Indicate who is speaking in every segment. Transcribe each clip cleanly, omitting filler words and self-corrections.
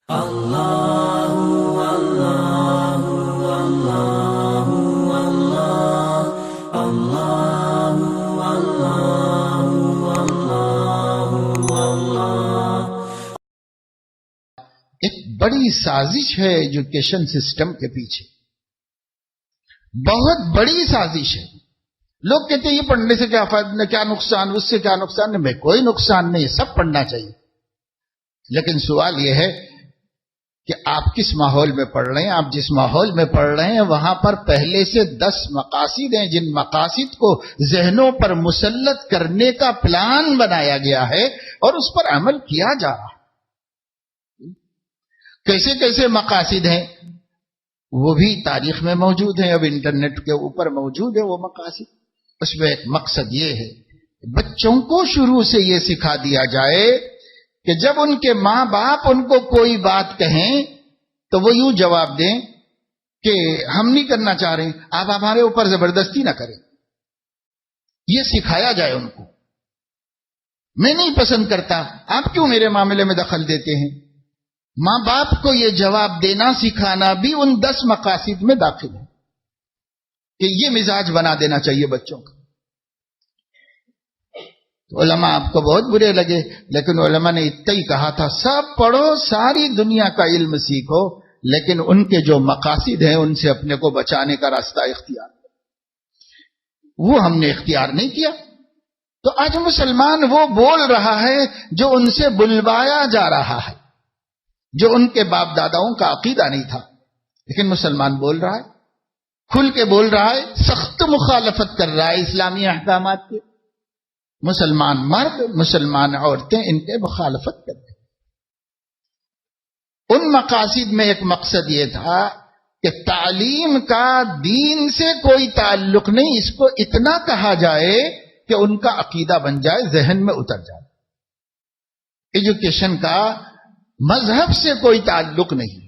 Speaker 1: اللہ اللہ اللہ اللہ اللہ اللہ اللہ۔
Speaker 2: ایک بڑی سازش ہے ایجوکیشن سسٹم کے پیچھے، بہت بڑی سازش ہے۔ لوگ کہتے ہیں یہ پڑھنے سے کیا فائدہ، کیا نقصان، اس سے کیا نقصان؟ میں کوئی نقصان نہیں، سب پڑھنا چاہیے، لیکن سوال یہ ہے کہ آپ کس ماحول میں پڑھ رہے ہیں۔ آپ جس ماحول میں پڑھ رہے ہیں وہاں پر پہلے سے 10 مقاصد ہیں، جن مقاصد کو ذہنوں پر مسلط کرنے کا پلان بنایا گیا ہے اور اس پر عمل کیا جا رہا ہے۔ کیسے کیسے مقاصد ہیں وہ بھی تاریخ میں موجود ہیں، اب انٹرنیٹ کے اوپر موجود ہے وہ مقاصد۔ اس میں ایک مقصد یہ ہے بچوں کو شروع سے یہ سکھا دیا جائے کہ جب ان کے ماں باپ ان کو کوئی بات کہیں تو وہ یوں جواب دیں کہ ہم نہیں کرنا چاہ رہے، آپ ہمارے اوپر زبردستی نہ کریں۔ یہ سکھایا جائے ان کو، میں نہیں پسند کرتا، آپ کیوں میرے معاملے میں دخل دیتے ہیں۔ ماں باپ کو یہ جواب دینا سکھانا بھی ان 10 مقاصد میں داخل ہے کہ یہ مزاج بنا دینا چاہیے بچوں کا۔ تو علماء آپ کو بہت برے لگے، لیکن علماء نے اتنا ہی کہا تھا سب پڑھو، ساری دنیا کا علم سیکھو، لیکن ان کے جو مقاصد ہیں ان سے اپنے کو بچانے کا راستہ اختیار کرو۔ وہ ہم نے اختیار نہیں کیا، تو آج مسلمان وہ بول رہا ہے جو ان سے بلوایا جا رہا ہے، جو ان کے باپ داداؤں کا عقیدہ نہیں تھا، لیکن مسلمان بول رہا ہے، کھل کے بول رہا ہے، سخت مخالفت کر رہا ہے اسلامی احکامات کے۔ مسلمان مرد، مسلمان عورتیں ان کے مخالفت کرتے ہیں۔ ان مقاصد میں ایک مقصد یہ تھا کہ تعلیم کا دین سے کوئی تعلق نہیں، اس کو اتنا کہا جائے کہ ان کا عقیدہ بن جائے، ذہن میں اتر جائے۔ ایجوکیشن کا مذہب سے کوئی تعلق نہیں،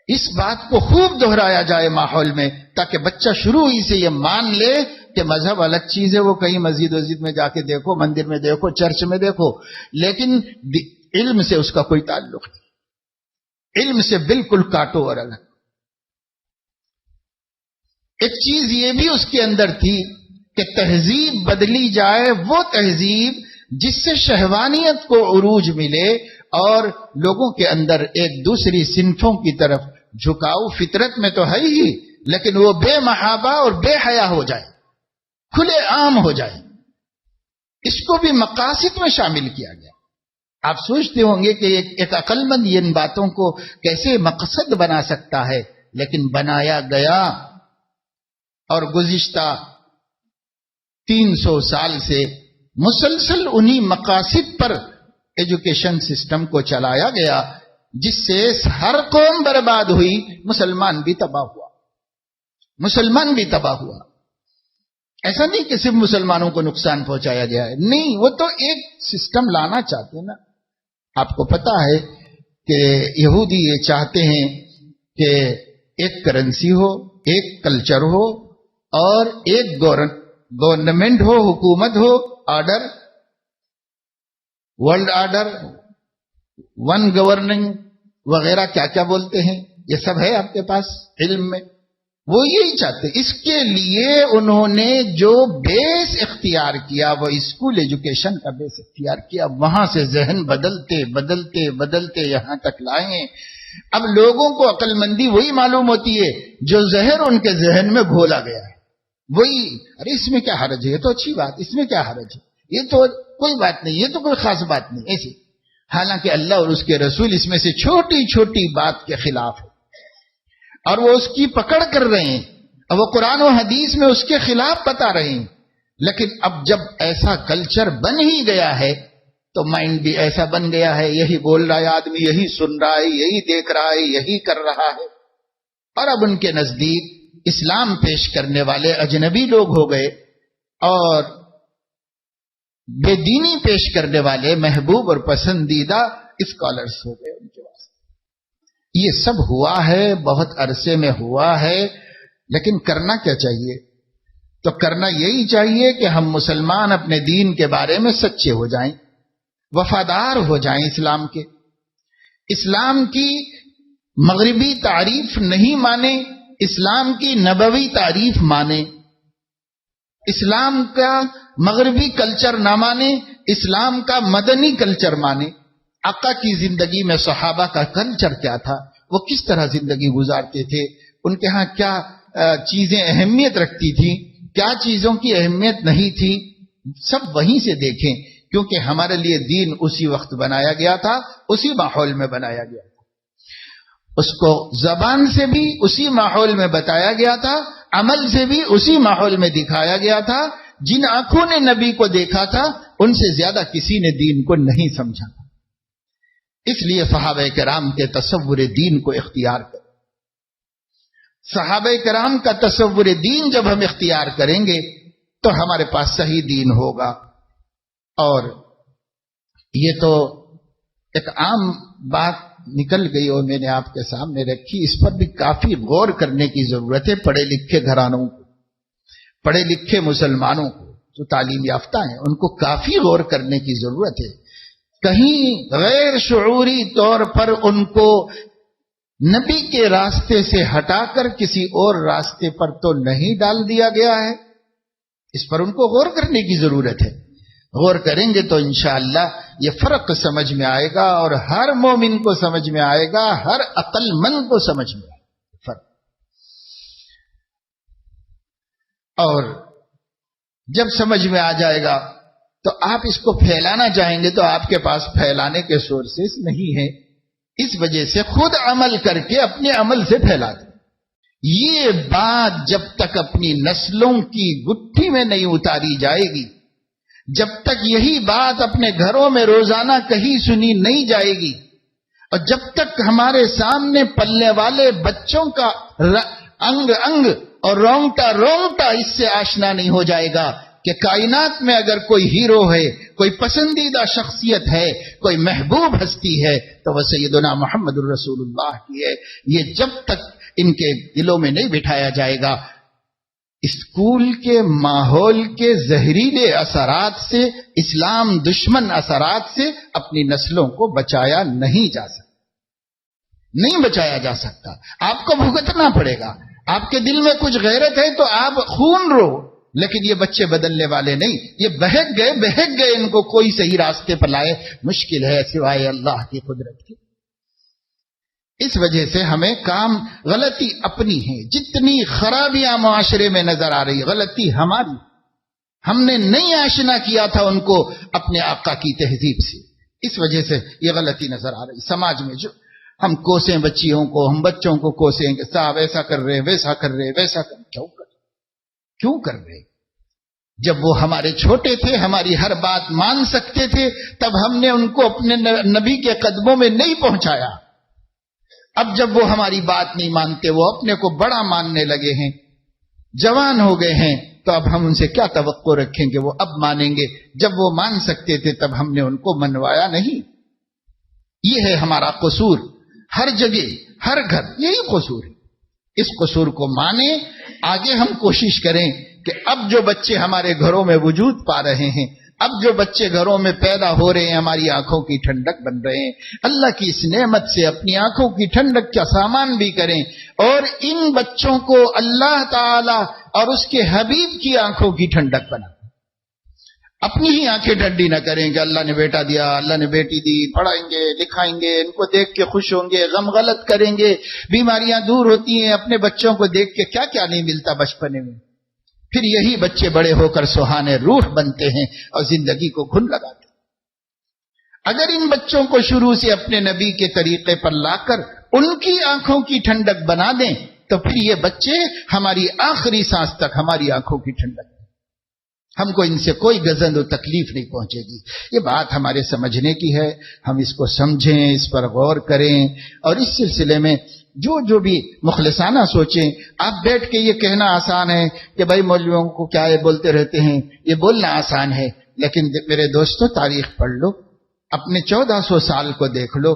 Speaker 2: اس بات کو خوب دہرایا جائے ماحول میں، تاکہ بچہ شروع ہی سے یہ مان لے کہ مذہب الگ چیز ہے، وہ کہیں مسجد وزید میں جا کے دیکھو، مندر میں دیکھو، چرچ میں دیکھو، لیکن علم سے اس کا کوئی تعلق نہیں، علم سے بالکل کاٹو اور الگ۔ ایک چیز یہ بھی اس کے اندر تھی کہ تہذیب بدلی جائے، وہ تہذیب جس سے شہوانیت کو عروج ملے اور لوگوں کے اندر ایک دوسری صنفوں کی طرف جھکاؤ فطرت میں تو ہے ہی، لیکن وہ بے محابہ اور بے حیا ہو جائے، کھلے عام ہو جائے۔ اس کو بھی مقاصد میں شامل کیا گیا۔ آپ سوچتے ہوں گے کہ ایک عقل مند ان باتوں کو کیسے مقصد بنا سکتا ہے، لیکن بنایا گیا، اور گزشتہ 300 سال سے مسلسل انہی مقاصد پر ایجوکیشن سسٹم کو چلایا گیا، جس سے ہر قوم برباد ہوئی، مسلمان بھی تباہ ہوا، مسلمان بھی تباہ ہوا۔ ایسا نہیں کہ صرف مسلمانوں کو نقصان پہنچایا گیا ہے، نہیں، وہ تو ایک سسٹم لانا چاہتے ہیں نا۔ آپ کو پتا ہے کہ یہودی یہ چاہتے ہیں کہ ایک کرنسی ہو، ایک کلچر ہو، اور ایک گورنمنٹ ہو، حکومت ہو، order, world order, one governing وغیرہ کیا کیا بولتے ہیں، یہ سب ہے آپ کے پاس علم میں۔ وہ یہی چاہتے، اس کے لیے انہوں نے جو بیس اختیار کیا وہ اسکول ایجوکیشن کا بیس اختیار کیا، وہاں سے ذہن بدلتے بدلتے بدلتے یہاں تک لائے۔ اب لوگوں کو عقل مندی وہی معلوم ہوتی ہے جو زہر ان کے ذہن میں گھولا گیا ہے، وہی، ارے اس میں کیا حرج ہے، یہ تو اچھی بات، اس میں کیا حرج ہے، یہ تو کوئی بات نہیں، یہ تو کوئی خاص بات نہیں، ایسی۔ حالانکہ اللہ اور اس کے رسول اس میں سے چھوٹی چھوٹی بات کے خلاف ہے، اور وہ اس کی پکڑ کر رہے ہیں، اور وہ قرآن و حدیث میں اس کے خلاف بتا رہے ہیں۔ لیکن اب جب ایسا کلچر بن ہی گیا ہے تو مائنڈ بھی ایسا بن گیا ہے، یہی بول رہا ہے آدمی، یہی سن رہا ہے، یہی دیکھ رہا ہے، یہی کر رہا ہے، اور اب ان کے نزدیک اسلام پیش کرنے والے اجنبی لوگ ہو گئے اور بے دینی پیش کرنے والے محبوب اور پسندیدہ اسکالرز ہو گئے ان کے پاس۔ یہ سب ہوا ہے، بہت عرصے میں ہوا ہے، لیکن کرنا کیا چاہیے؟ تو کرنا یہی چاہیے کہ ہم مسلمان اپنے دین کے بارے میں سچے ہو جائیں، وفادار ہو جائیں اسلام کے، اسلام کی مغربی تعریف نہیں مانے، اسلام کی نبوی تعریف مانے، اسلام کا مغربی کلچر نہ مانے، اسلام کا مدنی کلچر مانے۔ آقا کی زندگی میں صحابہ کا کلچر کیا تھا، وہ کس طرح زندگی گزارتے تھے، ان کے ہاں کیا چیزیں اہمیت رکھتی تھی، کیا چیزوں کی اہمیت نہیں تھی، سب وہیں سے دیکھیں، کیونکہ ہمارے لیے دین اسی وقت بنایا گیا تھا، اسی ماحول میں بنایا گیا تھا، اس کو زبان سے بھی اسی ماحول میں بتایا گیا تھا، عمل سے بھی اسی ماحول میں دکھایا گیا تھا۔ جن آنکھوں نے نبی کو دیکھا تھا ان سے زیادہ کسی نے دین کو نہیں سمجھا، اس لیے صحابہ کرام کے تصور دین کو اختیار کریں۔ صحابہ کرام کا تصور دین جب ہم اختیار کریں گے تو ہمارے پاس صحیح دین ہوگا۔ اور یہ تو ایک عام بات نکل گئی اور میں نے آپ کے سامنے رکھی، اس پر بھی کافی غور کرنے کی ضرورت ہے۔ پڑھے لکھے گھرانوں کو، پڑھے لکھے مسلمانوں کو جو تعلیم یافتہ ہیں، ان کو کافی غور کرنے کی ضرورت ہے۔ کہیں غیر شعوری طور پر ان کو نبی کے راستے سے ہٹا کر کسی اور راستے پر تو نہیں ڈال دیا گیا ہے، اس پر ان کو غور کرنے کی ضرورت ہے۔ غور کریں گے تو انشاءاللہ یہ فرق سمجھ میں آئے گا، اور ہر مومن کو سمجھ میں آئے گا، ہر عقل مند کو سمجھ میں آئے گا فرق۔ اور جب سمجھ میں آ جائے گا تو آپ اس کو پھیلانا چاہیں گے تو آپ کے پاس پھیلانے کے سورسز نہیں ہیں، اس وجہ سے خود عمل کر کے اپنے عمل سے پھیلا دیں۔ یہ بات جب تک اپنی نسلوں کی گٹھی میں نہیں اتاری جائے گی، جب تک یہی بات اپنے گھروں میں روزانہ کہیں سنی نہیں جائے گی، اور جب تک ہمارے سامنے پلنے والے بچوں کا انگ انگ اور رونگٹا رونگٹا اس سے آشنا نہیں ہو جائے گا کہ کائنات میں اگر کوئی ہیرو ہے، کوئی پسندیدہ شخصیت ہے، کوئی محبوب ہستی ہے تو وہ سیدنا محمد الرسول اللہ کی ہے۔ یہ جب تک ان کے دلوں میں نہیں بٹھایا جائے گا، اسکول کے ماحول کے زہریلے اثرات سے، اسلام دشمن اثرات سے اپنی نسلوں کو بچایا نہیں جا سکتا، نہیں بچایا جا سکتا۔ آپ کو بھگتنا پڑے گا۔ آپ کے دل میں کچھ غیرت ہے تو آپ خون رو، لیکن یہ بچے بدلنے والے نہیں، یہ بہک گئے، ان کو کوئی صحیح راستے پر لائے مشکل ہے سوائے اللہ کی قدرت کی۔ اس وجہ سے ہمیں کام غلطی اپنی ہے، جتنی خرابیاں معاشرے میں نظر آ رہی غلطی ہماری، ہم نے نہیں آشنا کیا تھا ان کو اپنے آقا کی تہذیب سے، اس وجہ سے یہ غلطی نظر آ رہی سماج میں۔ جو ہم کوسیں بچیوں کو، ہم بچوں کو کوسیں کہ صاحب ایسا کر رہے، ویسا کر رہے، ویسا کر، کیوں کر رہے؟ جب وہ ہمارے چھوٹے تھے، ہماری ہر بات مان سکتے تھے، تب ہم نے ان کو اپنے نبی کے قدموں میں نہیں پہنچایا۔ اب جب وہ ہماری بات نہیں مانتے، وہ اپنے کو بڑا ماننے لگے ہیں، جوان ہو گئے ہیں، تو اب ہم ان سے کیا توقع رکھیں کہ وہ اب مانیں گے؟ جب وہ مان سکتے تھے تب ہم نے ان کو منوایا نہیں۔ یہ ہے ہمارا قصور، ہر جگہ ہر گھر یہی قصور ہے۔ اس قصور کو مانیں، آگے ہم کوشش کریں کہ اب جو بچے ہمارے گھروں میں وجود پا رہے ہیں، اب جو بچے گھروں میں پیدا ہو رہے ہیں، ہماری آنکھوں کی ٹھنڈک بن رہے ہیں، اللہ کی اس نعمت سے اپنی آنکھوں کی ٹھنڈک کا سامان بھی کریں، اور ان بچوں کو اللہ تعالی اور اس کے حبیب کی آنکھوں کی ٹھنڈک بنا۔ اپنی ہی آنکھیں ٹھنڈی نہ کریں کہ اللہ نے بیٹا دیا، اللہ نے بیٹی دی، پڑھائیں گے لکھائیں گے، ان کو دیکھ کے خوش ہوں گے، غم غلط کریں گے، بیماریاں دور ہوتی ہیں اپنے بچوں کو دیکھ کے، کیا کیا نہیں ملتا بچپنے میں۔ پھر یہی بچے بڑے ہو کر سہانے روح بنتے ہیں اور زندگی کو گھن لگاتے ہیں۔ اگر ان بچوں کو شروع سے اپنے نبی کے طریقے پر لا کر ان کی آنکھوں کی ٹھنڈک بنا دیں تو پھر یہ بچے ہماری آخری سانس تک ہماری آنکھوں کی ٹھنڈک، ہم کو ان سے کوئی گزند و تکلیف نہیں پہنچے گی۔ یہ بات ہمارے سمجھنے کی ہے، ہم اس کو سمجھیں، اس پر غور کریں، اور اس سلسلے میں جو بھی مخلصانہ سوچیں۔ آپ بیٹھ کے یہ کہنا آسان ہے کہ بھائی مولویوں کو کیا یہ بولتے رہتے ہیں، یہ بولنا آسان ہے، لیکن میرے دوستو تاریخ پڑھ لو، اپنے 1400 سال کو دیکھ لو،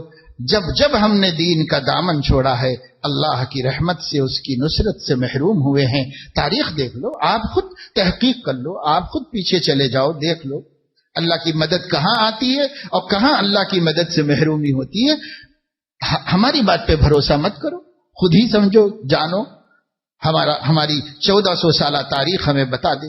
Speaker 2: جب ہم نے دین کا دامن چھوڑا ہے، اللہ کی رحمت سے، اس کی نصرت سے محروم ہوئے ہیں۔ تاریخ دیکھ لو، آپ خود تحقیق کر لو، آپ خود پیچھے چلے جاؤ، دیکھ لو اللہ کی مدد کہاں آتی ہے اور کہاں اللہ کی مدد سے محرومی ہوتی ہے۔ ہماری بات پہ بھروسہ مت کرو، خود ہی سمجھو جانو، ہماری 1400 سالہ تاریخ ہمیں بتا دے